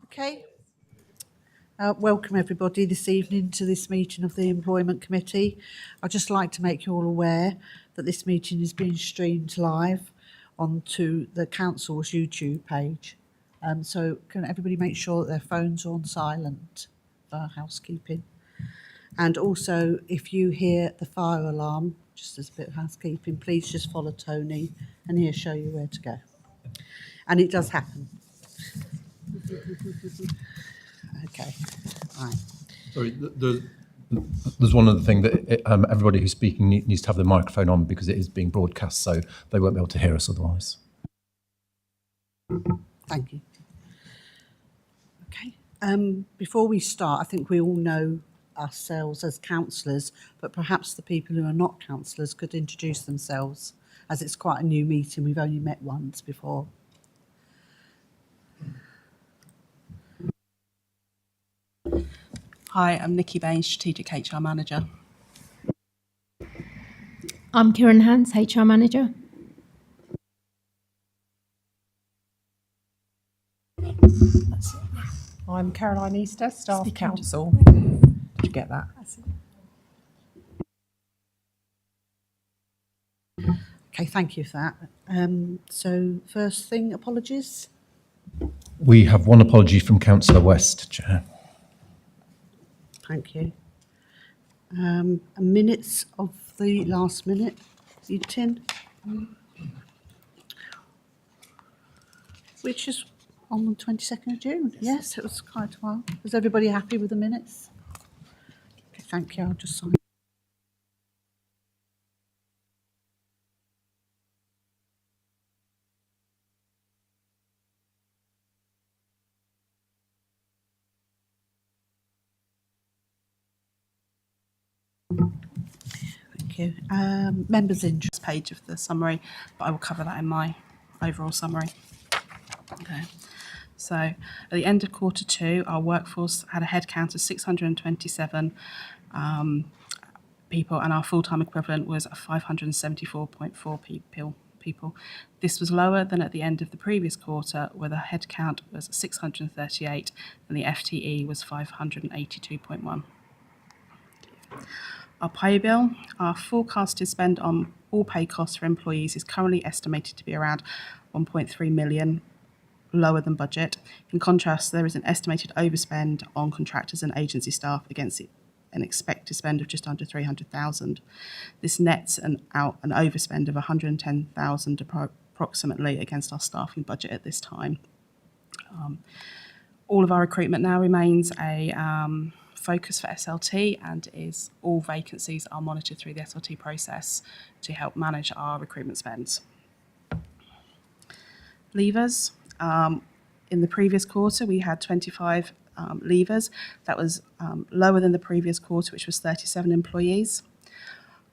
Okay. Welcome everybody this evening to this meeting of the Employment Committee. I'd just like to make you all aware that this meeting is being streamed live onto the Council's YouTube page. So can everybody make sure that their phones are on silent for housekeeping? And also, if you hear the fire alarm, just as a bit of housekeeping, please just follow Tony and he'll show you where to go. And it does happen. Okay, right. Sorry, there's one other thing that everybody who's speaking needs to have the microphone on because it is being broadcast, so they won't be able to hear us otherwise. Thank you. Okay. Before we start, I think we all know ourselves as councillors, but perhaps the people who are not councillors could introduce themselves, as it's quite a new meeting. We've only met once before. Hi, I'm Nikki Bain, Strategic HR Manager. I'm Kieran Hans, HR Manager. I'm Caroline Easter, Staff Counsel. Did you get that? Okay, thank you for that. So first thing, apologies. We have one apology from Councillor West, Chair. Thank you. Minutes of the last minute meeting, which is on the 22nd of June. Yes, it was quite a while. Was everybody happy with the minutes? Okay, thank you. I'll just sign. Thank you. Members' interest. Page of the summary, but I will cover that in my overall summary. Okay. So at the end of Q2, our workforce had a headcount of 627 people, and our full-time equivalent was 574.4 people. This was lower than at the end of the previous quarter, where the headcount was 638 and the FTE was 582.1. Our pay bill, our forecasted spend on all pay costs for employees is currently estimated to be around 1.3 million, lower than budget. In contrast, there is an estimated overspend on contractors and agency staff against an expected spend of just under 300,000. This nets an overspend of 110,000 approximately against our staffing budget at this time. All of our recruitment now remains a focus for SLT, and is all vacancies are monitored through the SLT process to help manage our recruitment spends. Leavers. In the previous quarter, we had 25 leavers. That was lower than the previous quarter, which was 37 employees.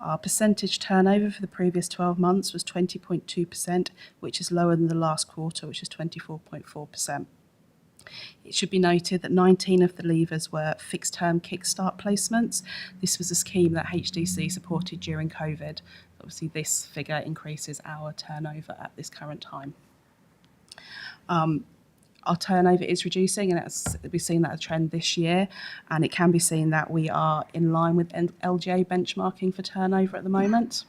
Our percentage turnover for the previous 12 months was 20.2%, which is lower than the last quarter, which is 24.4%. It should be noted that 19 of the leavers were fixed-term kickstart placements. This was a scheme that HDC supported during COVID. Obviously, this figure increases our turnover at this current time. Our turnover is reducing, and we've seen that a trend this year, and it can be seen that we are in line with LGA benchmarking for turnover at the moment.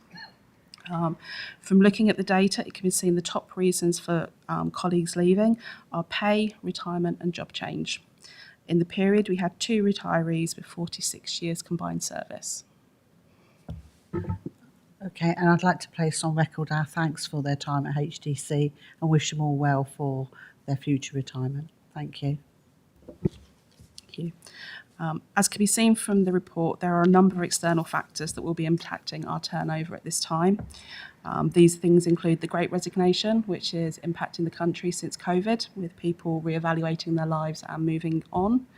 From looking at the data, it can be seen the top reasons for colleagues leaving are pay, retirement and job change. In the period, we had 2 retirees with 46 years combined service. Okay, and I'd like to place on record our thanks for their time at HDC and wish them all well for their future retirement. Thank you. Thank you. As can be seen from the report, there are a number of external factors that will be impacting our turnover at this time. These things include the Great Resignation, which is impacting the country since COVID, with people reevaluating their lives and moving on.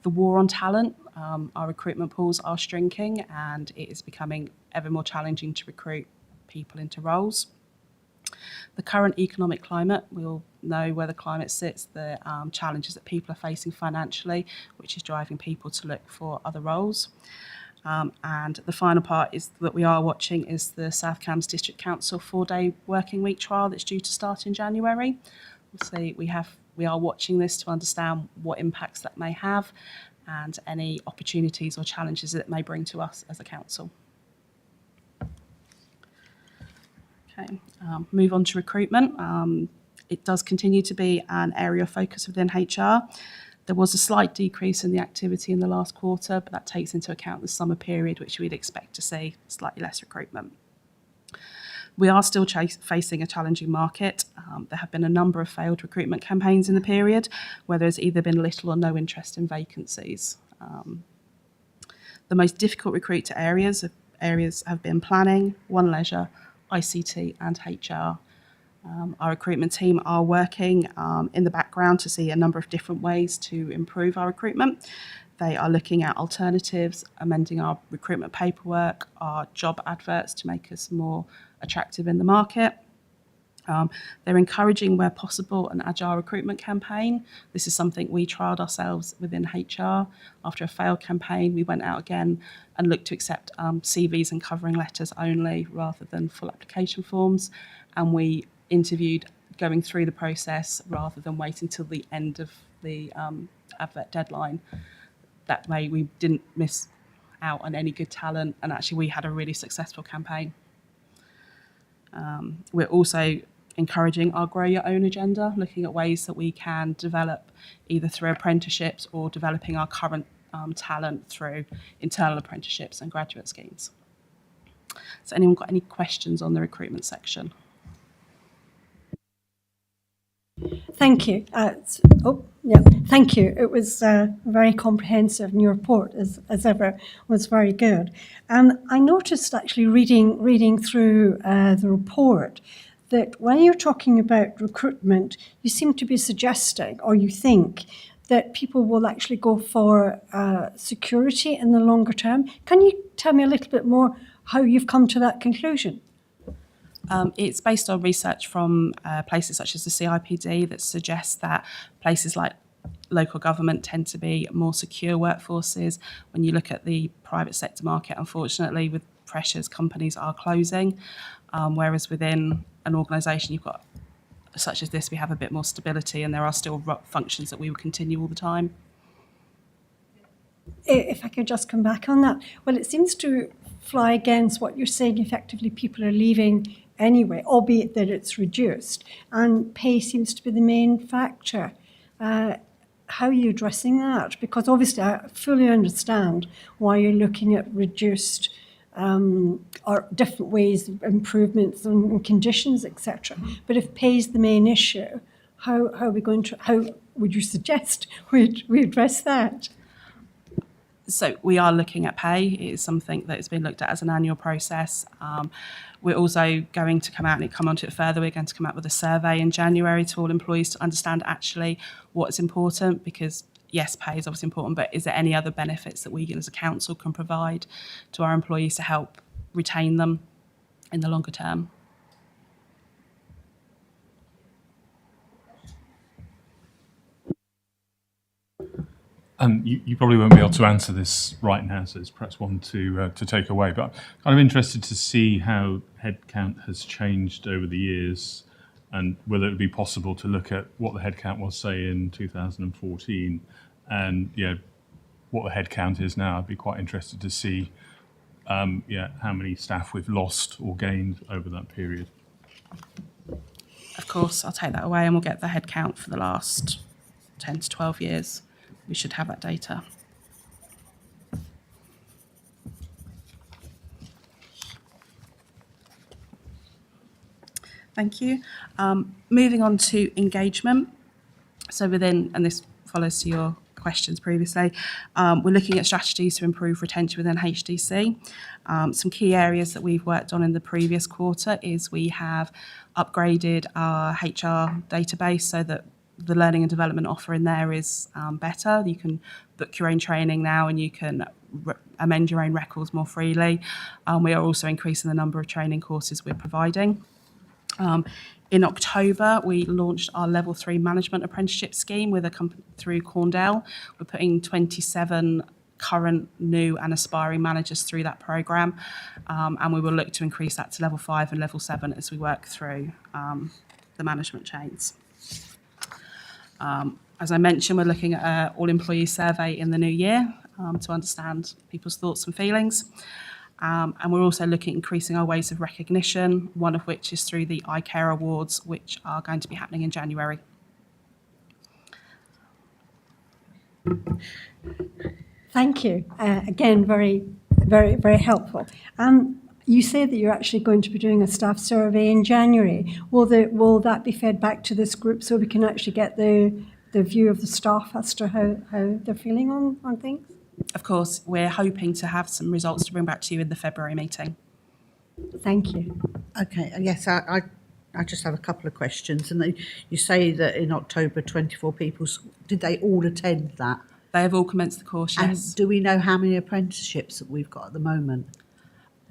The war on talent, our recruitment pools are shrinking, and it is becoming ever more challenging to recruit people into roles. The current economic climate, we all know where the climate sits, the challenges that people are facing financially, which is driving people to look for other roles. And the final part is that we are watching is the South Cambs District Council 4-day working week trial that's due to start in January. So we are watching this to understand what impacts that may have and any opportunities or challenges that it may bring to us as a council. Okay, move on to recruitment. It does continue to be an area of focus within HR. There was a slight decrease in the activity in the last quarter, but that takes into account the summer period, which we'd expect to see slightly less recruitment. We are still facing a challenging market. There have been a number of failed recruitment campaigns in the period where there's either been little or no interest in vacancies. The most difficult recruit to areas have been planning, One Leisure, ICT and HR. Our recruitment team are working in the background to see a number of different ways to improve our recruitment. They are looking at alternatives, amending our recruitment paperwork, our job adverts to make us more attractive in the market. They're encouraging, where possible, an agile recruitment campaign. This is something we trialled ourselves within HR. After a failed campaign, we went out again and looked to accept CVs and covering letters only rather than full application forms. And we interviewed going through the process rather than waiting till the end of the advert deadline. That way we didn't miss out on any good talent, and actually we had a really successful campaign. We're also encouraging our Grow Your Own agenda, looking at ways that we can develop either through apprenticeships or developing our current talent through internal apprenticeships and graduate schemes. So anyone got any questions on the recruitment section? Thank you. Thank you. It was very comprehensive, and your report, as ever, was very good. I noticed, actually, reading through the report, that when you're talking about recruitment, you seem to be suggesting, or you think, that people will actually go for security in the longer term. Can you tell me a little bit more how you've come to that conclusion? It's based on research from places such as the CIPD that suggests that places like local government tend to be more secure workforces. When you look at the private sector market, unfortunately, with pressures, companies are closing, whereas within an organisation you've got, such as this, we have a bit more stability, and there are still functions that we will continue all the time. If I could just come back on that. Well, it seems to fly against what you're saying. Effectively, people are leaving anyway, albeit that it's reduced, and pay seems to be the main factor. How are you addressing that? Because obviously I fully understand why you're looking at reduced or different ways of improvements on conditions, etc. But if pay is the main issue, how would you suggest we address that? So we are looking at pay. It is something that has been looked at as an annual process. We're also going to come onto it further. We're going to come out with a survey in January to all employees to understand actually what's important, because yes, pay is obviously important, but is there any other benefits that we as a council can provide to our employees to help retain them in the longer term? You probably won't be able to answer this right now, so it's perhaps one to take away. But I'm kind of interested to see how headcount has changed over the years, and whether it would be possible to look at what the headcount was, say, in 2014, and what the headcount is now. I'd be quite interested to see how many staff we've lost or gained over that period. Of course, I'll take that away, and we'll get the headcount for the last 10 to 12 years. We should have that data. Thank you. Moving on to engagement. So within, and this follows to your questions previously, we're looking at strategies to improve retention within HDC. Some key areas that we've worked on in the previous quarter is we have upgraded our HR database so that the learning and development offer in there is better. You can book your own training now, and you can amend your own records more freely. We are also increasing the number of training courses we're providing. In October, we launched our Level 3 Management Apprenticeship Scheme with a company through Corndale. We're putting 27 current, new and aspiring managers through that programme, and we will look to increase that to level 5 and level 7 as we work through the management chains. As I mentioned, we're looking at an all-employee survey in the new year to understand people's thoughts and feelings. And we're also looking at increasing our ways of recognition, one of which is through the iCare Awards, which are going to be happening in January. Thank you. Again, very, very helpful. You said that you're actually going to be doing a staff survey in January. Will that be fed back to this group so we can actually get the view of the staff as to how they're feeling on things? Of course, we're hoping to have some results to bring back to you in the February meeting. Thank you. Okay, yes, I just have a couple of questions. And you say that in October, 24 people, did they all attend that? They have all commenced the course, yes. And do we know how many apprenticeships that we've got at the moment?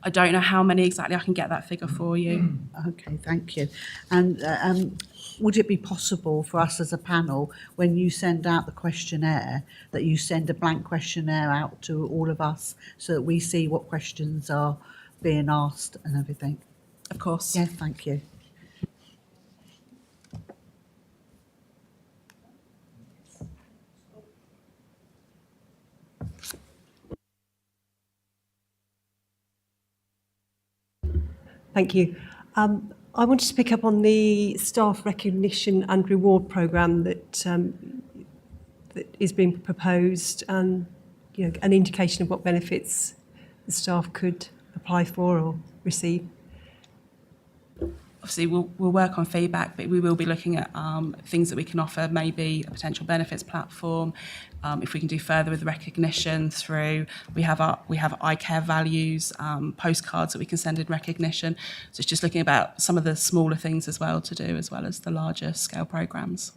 I don't know how many exactly. I can get that figure for you. Okay, thank you. And would it be possible for us as a panel, when you send out the questionnaire, that you send a blank questionnaire out to all of us so that we see what questions are being asked and everything? Of course. Yeah, thank you. Thank you. I wanted to pick up on the staff recognition and reward programme that is being proposed, and an indication of what benefits the staff could apply for or receive. Obviously, we'll work on feedback, but we will be looking at things that we can offer, maybe a potential benefits platform. If we can do further with recognition through, we have iCare values, postcards that we can send in recognition. So it's just looking about some of the smaller things as well to do, as well as the larger scale programmes.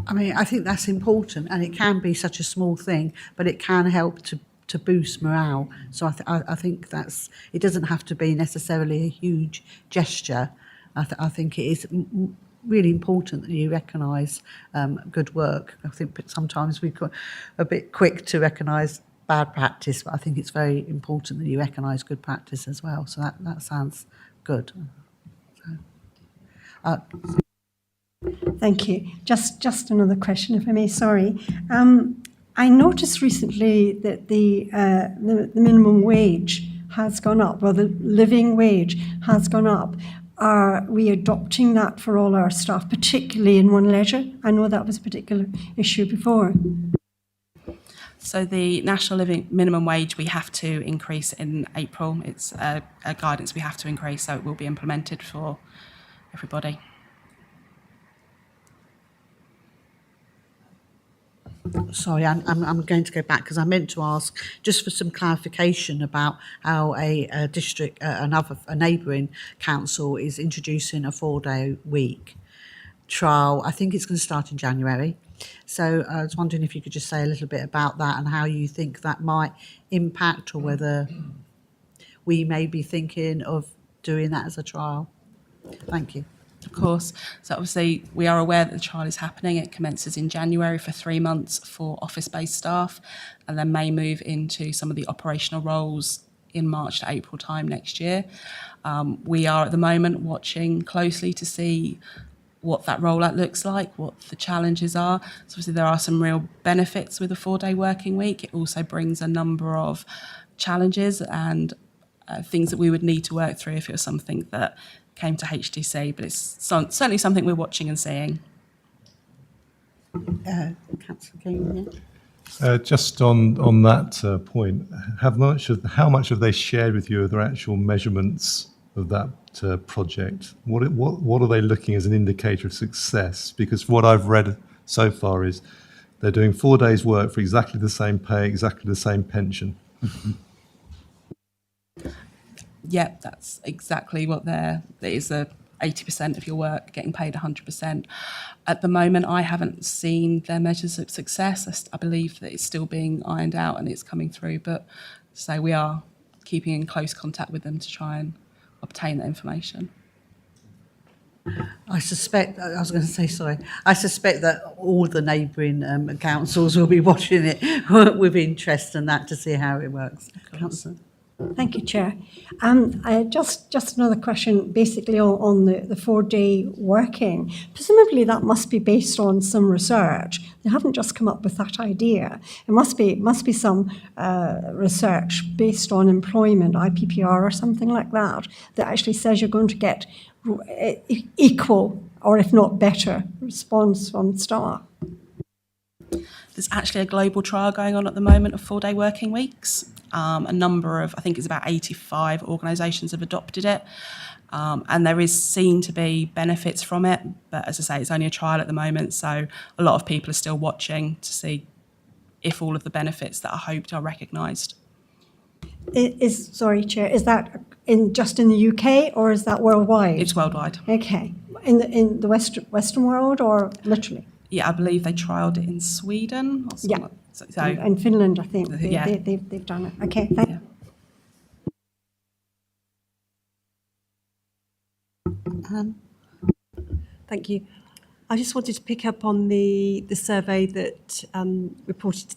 I mean, I think that's important, and it can be such a small thing, but it can help to boost morale. So I think it doesn't have to be necessarily a huge gesture. I think it is really important that you recognise good work. I think sometimes we've got a bit quick to recognise bad practice, but I think it's very important that you recognise good practice as well. So that sounds good. Thank you. Just another question, if I may. Sorry. I noticed recently that the minimum wage has gone up, or the living wage has gone up. Are we adopting that for all our staff, particularly in One Leisure? I know that was a particular issue before. So the national living minimum wage we have to increase in April. It's a guidance we have to increase, so it will be implemented for everybody. Sorry, I'm going to go back because I meant to ask just for some clarification about how a district, a neighbouring council is introducing a 4-day week trial. I think it's going to start in January. So I was wondering if you could just say a little bit about that and how you think that might impact, or whether we may be thinking of doing that as a trial. Thank you. Of course. So obviously we are aware that the trial is happening. It commences in January for 3 months for office-based staff, and then may move into some of the operational roles in March to April time next year. We are at the moment watching closely to see what that rollout looks like, what the challenges are. So obviously there are some real benefits with a 4-day working week. It also brings a number of challenges and things that we would need to work through if it was something that came to HDC, but it's certainly something we're watching and seeing. Councillor King, yeah. Just on that point, how much have they shared with you of their actual measurements of that project? What are they looking as an indicator of success? Because what I've read so far is they're doing 4 days' work for exactly the same pay, exactly the same pension. Yep, that's exactly what there is. 80% of your work getting paid 100%. At the moment, I haven't seen their measures of success. I believe that it's still being ironed out and it's coming through. But so we are keeping in close contact with them to try and obtain that information. I suspect that all the neighbouring councils will be watching it with interest and that to see how it works. Councillor. Thank you, Chair. Just another question, basically on the 4-day working. Presumably that must be based on some research. They haven't just come up with that idea. It must be some research based on employment, IPPR or something like that, that actually says you're going to get equal, or if not better, response from staff. There's actually a global trial going on at the moment of 4-day working weeks. A number of, I think it's about 85 organisations have adopted it. And there is seen to be benefits from it. But as I say, it's only a trial at the moment. So a lot of people are still watching to see if all of the benefits that are hoped are recognised. Sorry, Chair, is that just in the UK or is that worldwide? It's worldwide. Okay. In the Western world or literally? Yeah, I believe they trialled it in Sweden. Or something. Yeah. So, And Finland, I think. Yeah. They've done it. Okay, thank you. Thank you. I just wanted to pick up on the survey that reported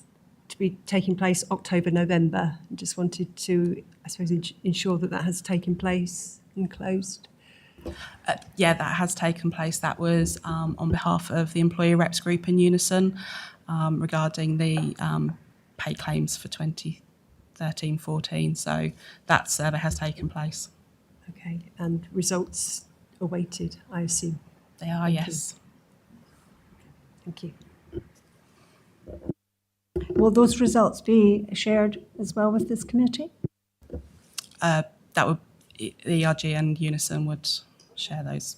to be taking place October, November. I just wanted to, I suppose, ensure that has taken place and closed. Yeah, that has taken place. That was on behalf of the Employee Reps Group in Unison regarding the pay claims for 2013-14. So that survey has taken place. Okay, and results awaited, I assume. They are, yes. Thank you. Will those results be shared as well with this committee? That would, the ERG and Unison would share those.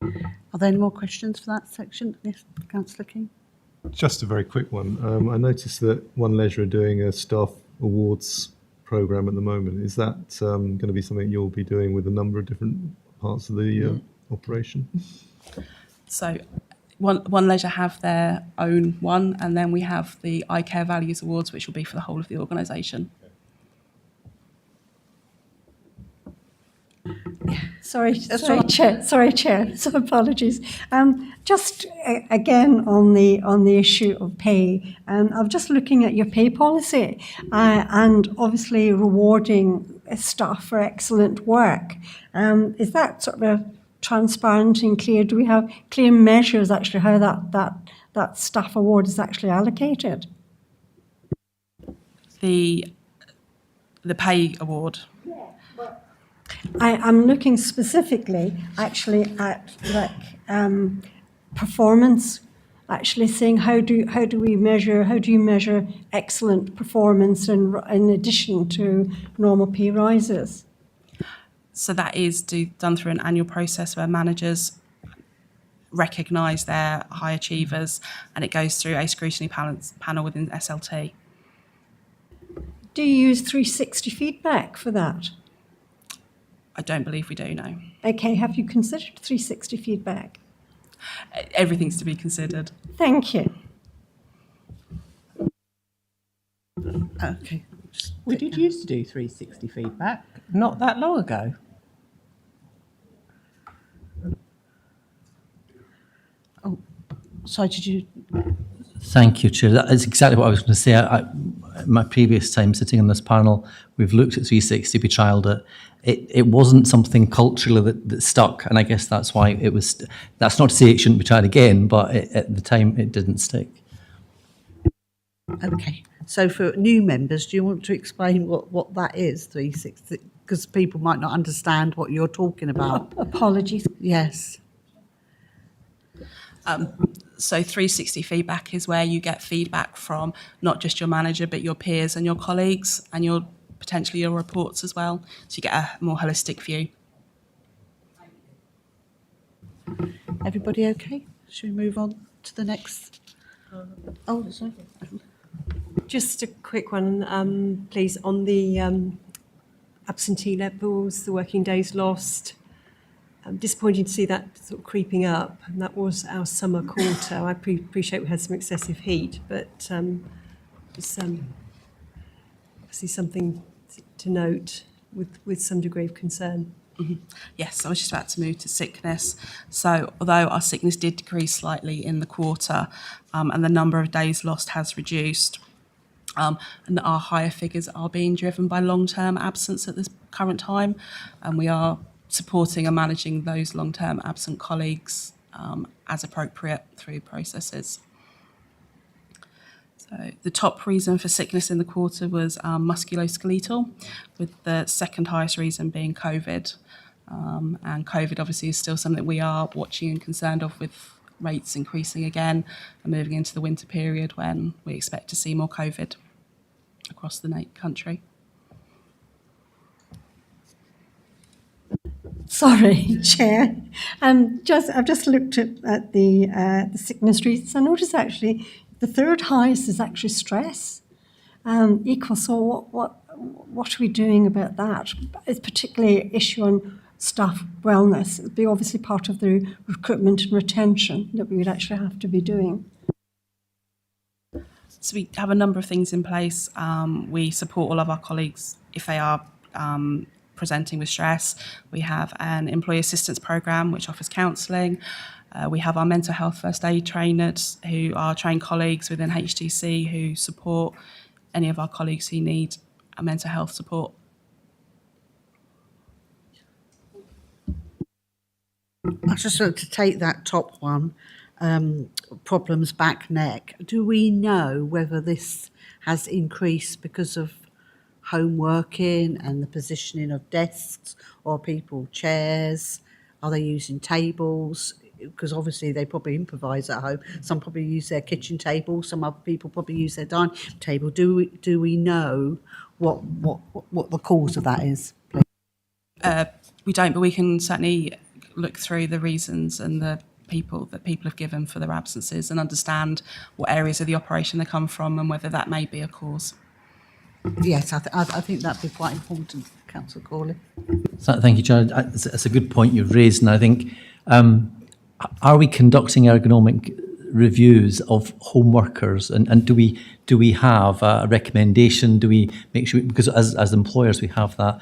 Are there any more questions for that section? Yes, Councillor King. Just a very quick one. I noticed that One Leisure are doing a staff awards programme at the moment. Is that going to be something you'll be doing with a number of different parts of the operation? So One Leisure have their own one, and then we have the iCare Values Awards, which will be for the whole of the organisation. Sorry, Chair. So apologies. Just again on the issue of pay. I'm just looking at your pay policy, and obviously rewarding staff for excellent work. Is that sort of transparent and clear? Do we have clear measures actually how that staff award is actually allocated? The pay award. I'm looking specifically actually at performance, actually saying how do you measure excellent performance in addition to normal pay rises? So that is done through an annual process where managers recognise their high achievers, and it goes through a scrutiny panel within SLT. Do you use 360 feedback for that? I don't believe we do, no. Okay, have you considered 360 feedback? Everything's to be considered. Thank you. Okay. We did used to do 360 feedback not that long ago. Sorry, did you? Thank you, Chair. That is exactly what I was going to say. My previous time sitting on this panel, we've looked at 360, we trialled it. It wasn't something culturally that stuck, and I guess that's why it was. That's not to say it shouldn't be tried again, but at the time it didn't stick. Okay. So for new members, do you want to explain what that is, 360? Because people might not understand what you're talking about. Apologies. Yes. So 360 feedback is where you get feedback from not just your manager, but your peers and your colleagues and potentially your reports as well. So you get a more holistic view. Everybody okay? Should we move on to the next? Oh, sorry. Just a quick one, please, on the absentee levels, the working days lost. I'm disappointed to see that sort of creeping up, and that was our summer quarter. I appreciate we had some excessive heat, but it's obviously something to note. with some degree of concern. Yes, I was just about to move to sickness. So although our sickness did decrease slightly in the quarter, and the number of days lost has reduced, and our higher figures are being driven by long-term absence at this current time, and we are supporting and managing those long-term absent colleagues as appropriate through processes. So the top reason for sickness in the quarter was musculoskeletal, with the second highest reason being COVID. And COVID obviously is still something we are watching and concerned of, with rates increasing again and moving into the winter period when we expect to see more COVID across the country. Sorry, Chair. I've just looked at the sickness reasons. I noticed actually the third highest is actually stress. Equal. So what are we doing about that? It's particularly an issue on staff wellness. It'd be obviously part of the recruitment and retention that we would actually have to be doing. So we have a number of things in place. We support all of our colleagues if they are presenting with stress. We have an employee assistance programme which offers counselling. We have our mental health first aid trainers who are trained colleagues within HTC who support any of our colleagues who need a mental health support. I just want to take that top one, problems back neck. Do we know whether this has increased because of home working and the positioning of desks, or people chairs? Are they using tables? Because obviously they probably improvise at home. Some probably use their kitchen table. Some other people probably use their dining table. Do we know what the cause of that is? We don't, but we can certainly look through the reasons and the people have given for their absences and understand what areas of the operation they come from and whether that may be a cause. Yes, I think that'd be quite important, Councillor Corley. So, thank you, Chair. It's a good point you've raised, and I think, are we conducting ergonomic reviews of home workers, and do we have a recommendation? Do we make sure, because as employers we have that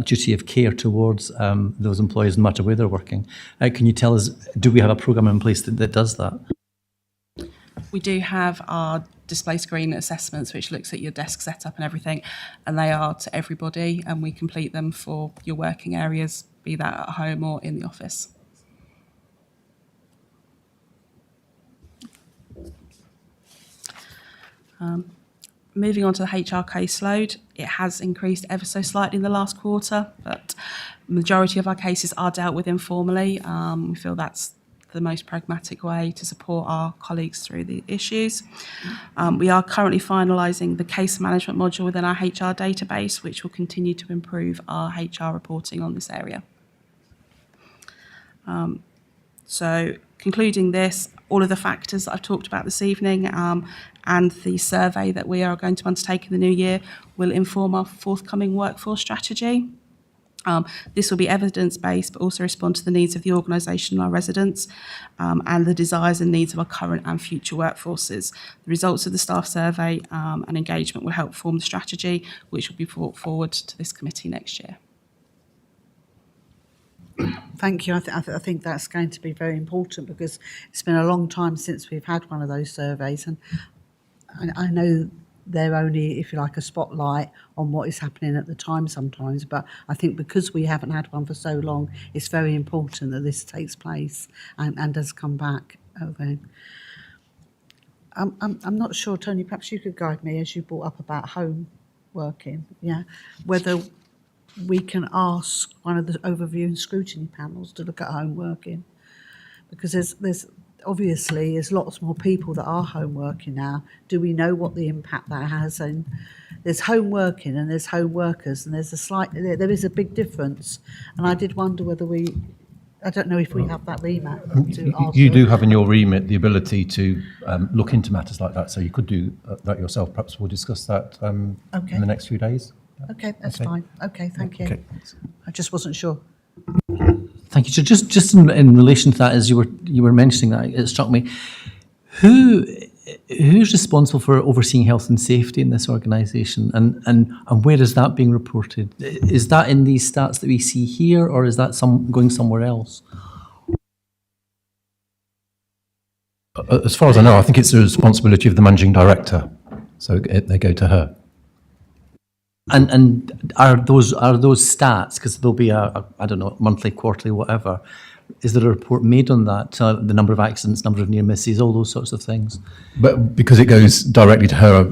duty of care towards those employees no matter where they're working? Can you tell us, do we have a programme in place that does that? We do have our display screen assessments which looks at your desk setup and everything, and they are to everybody, and we complete them for your working areas, be that at home or in the office. Moving on to the HR caseload, it has increased ever so slightly in the last quarter, but the majority of our cases are dealt with informally. We feel that's the most pragmatic way to support our colleagues through the issues. We are currently finalising the case management module within our HR database, which will continue to improve our HR reporting on this area. So concluding this, all of the factors that I've talked about this evening and the survey that we are going to undertake in the new year will inform our forthcoming workforce strategy. This will be evidence-based, but also respond to the needs of the organisation and our residents, and the desires and needs of our current and future workforces. The results of the staff survey and engagement will help form the strategy, which will be brought forward to this committee next year. Thank you. I think that's going to be very important, because it's been a long time since we've had one of those surveys, and I know they're only, if you like, a spotlight on what is happening at the time sometimes, but I think because we haven't had one for so long, it's very important that this takes place and does come back. Okay. I'm not sure, Tony, perhaps you could guide me, as you brought up about home working, whether we can ask one of the overview and scrutiny panels to look at home working, because there's obviously there's lots more people that are home working now. Do we know what the impact that has? And there's home working and there's home workers, and there is a big difference. And I did wonder whether I don't know if we have that remit to ask. You do have in your remit the ability to look into matters like that, so you could do that yourself. Perhaps we'll discuss that in the next few days. Okay, that's fine. Okay, thank you. Okay. I just wasn't sure. Thank you. So just in relation to that, as you were mentioning that, it struck me, who who's responsible for overseeing health and safety in this organisation, and where is that being reported? Is that in these stats that we see here, or is that going somewhere else? As far as I know, I think it's the responsibility of the managing director, so they go to her. And are those stats, because there'll be a I don't know, monthly, quarterly, whatever, is there a report made on that? The number of accidents, number of near misses, all those sorts of things? But because it goes directly to her,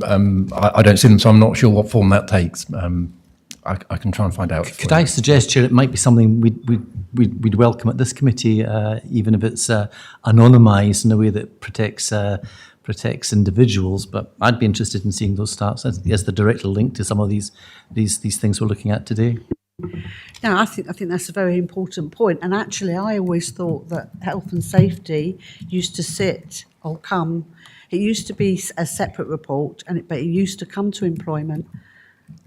I don't see them, so I'm not sure what form that takes. I can try and find out. Could I suggest, Chair, it might be something we'd welcome at this committee, even if it's anonymised in a way that protects individuals. But I'd be interested in seeing those stats as the direct link to some of these things we're looking at today. Yeah, I think that's a very important point. And actually, I always thought that health and safety used to sit or come. It used to be a separate report, but it used to come to employment.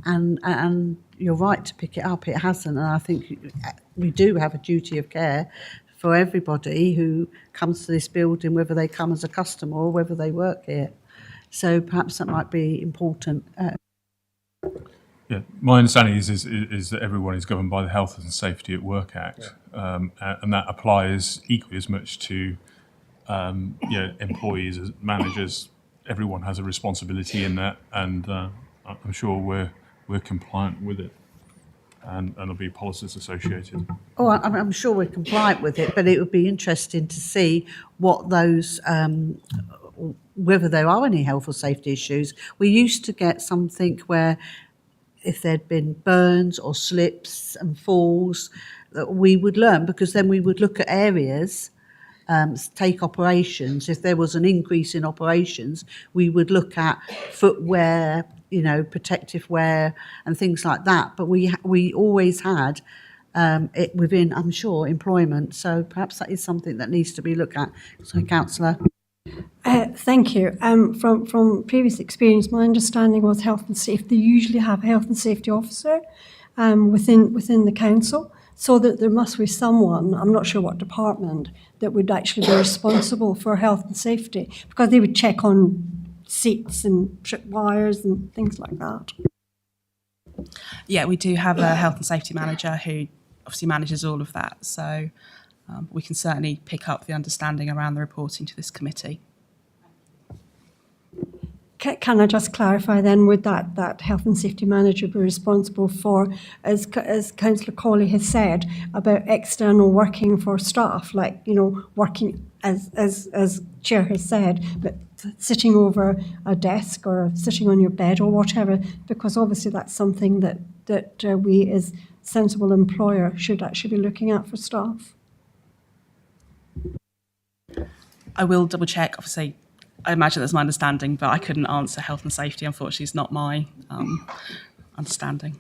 And you're right to pick it up. It hasn't, and I think we do have a duty of care for everybody who comes to this building, whether they come as a customer or whether they work here. So perhaps that might be important. Yeah, my understanding is that everyone is governed by the Health and Safety at Work Act, and that applies equally as much to employees as managers. Everyone has a responsibility in that, and I'm sure we're compliant with it, and there'll be policies associated. Oh, I'm sure we're compliant with it, but it would be interesting to see what those, whether there are any health or safety issues. We used to get something where if there'd been burns or slips and falls, that we would learn, because then we would look at areas, take operations. If there was an increase in operations, we would look at footwear, protective wear and things like that. But we always had it within, I'm sure, employment. So perhaps that is something that needs to be looked at. So, Councillor. Thank you. From previous experience, my understanding was health and safety. They usually have a health and safety officer within the council, so that there must be someone, I'm not sure what department, that would actually be responsible for health and safety, because they would check on seats and trip wires and things like that. Yeah, we do have a health and safety manager who obviously manages all of that. So we can certainly pick up the understanding around the reporting to this committee. Can I just clarify then, would that health and safety manager be responsible for, as Councillor Cawley has said, about external working for staff, like, working as Chair has said, but sitting over a desk or sitting on your bed or whatever, because obviously that's something that we as sensible employer should actually be looking at for staff. I will double check, obviously. I imagine that's my understanding, but I couldn't answer health and safety. Unfortunately, it's not my understandanding.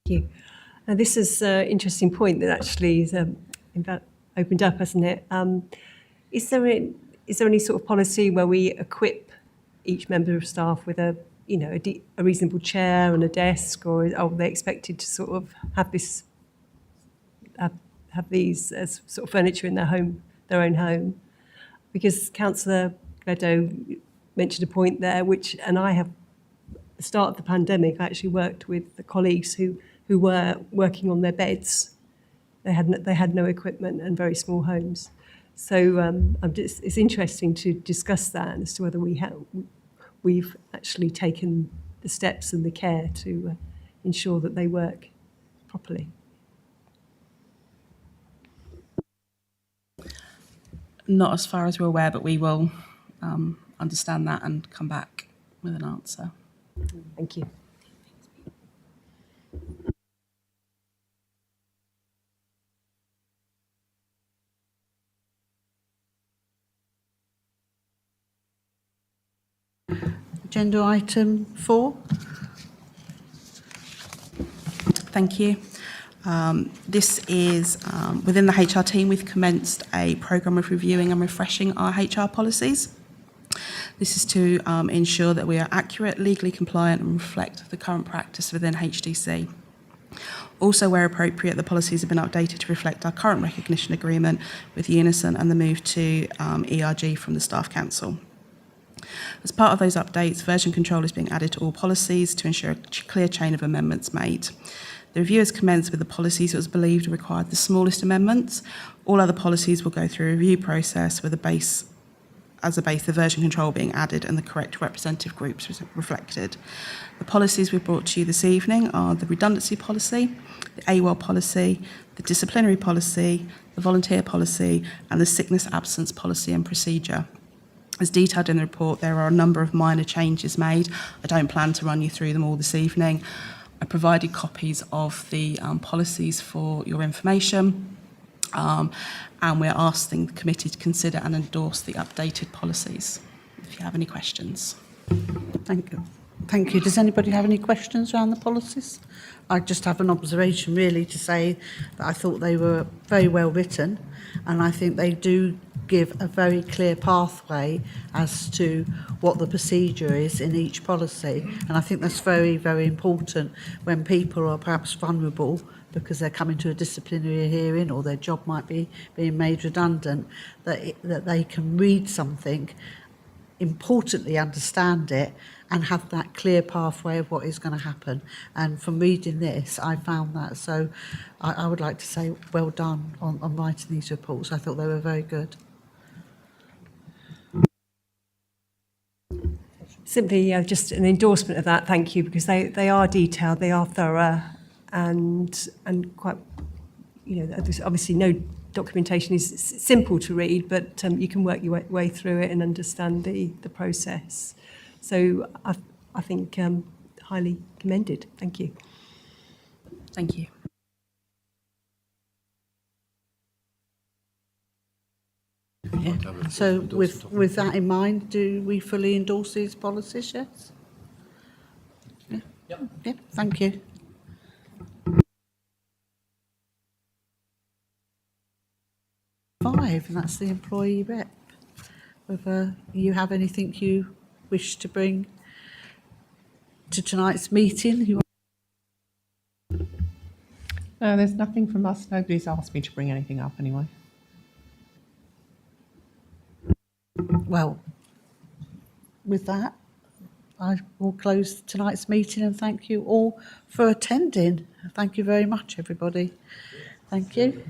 Thank you. This is an interesting point that actually is in fact opened up, hasn't it? Is there any sort of policy where we equip each member of staff with a reasonable chair and a desk, or are they expected to sort of have this have these as sort of furniture in their own home? Because Councillor Gleadow mentioned a point there, and I have, at the start of the pandemic, I actually worked with the colleagues who were working on their beds. They had no equipment and very small homes. So it's interesting to discuss that as to whether we've actually taken the steps and the care to ensure that they work properly. Not as far as we're aware, but we will understand that and come back with an answer. Thank you. Agenda item 4. Thank you. This is within the HR team. We've commenced a programme of reviewing and refreshing our HR policies. This is to ensure that we are accurate, legally compliant and reflect the current practice within HDC. Also, where appropriate, the policies have been updated to reflect our current recognition agreement with Unison and the move to ERG from the Staff Council. As part of those updates, version control is being added to all policies to ensure a clear chain of amendments made. The review has commenced with the policies that was believed required the smallest amendments. All other policies will go through a review process with as a base, the version control being added and the correct representative groups reflected. The policies we've brought to you this evening are the redundancy policy, the AWOL policy, the disciplinary policy, the volunteer policy, and the sickness absence policy and procedure. As detailed in the report, there are a number of minor changes made. I don't plan to run you through them all this evening. I provided copies of the policies for your information, and we're asking the committee to consider and endorse the updated policies. If you have any questions. Thank you. Thank you. Does anybody have any questions around the policies? I just have an observation really to say that I thought they were very well written, and I think they do give a very clear pathway as to what the procedure is in each policy. And I think that's very, very important when people are perhaps vulnerable because they're coming to a disciplinary hearing or their job might be being made redundant, that they can read something, importantly understand it, and have that clear pathway of what is going to happen. And from reading this, I found that. So I would like to say well done on writing these reports. I thought they were very good. Simply just an endorsement of that, thank you, because they are detailed, they are thorough, and quite, there's obviously no documentation is simple to read, but you can work your way through it and understand the process. So I think highly commended. Thank you. Thank you. Yeah. So with that in mind, do we fully endorse these policies, yes? Yeah. Yeah, thank you. Five, and that's the employee rep. Whether you have anything you wish to bring to tonight's meeting? No, there's nothing from us. Nobody's asked me to bring anything up anyway. Well, with that, I will close tonight's meeting and thank you all for attending. Thank you very much, everybody. Thank you.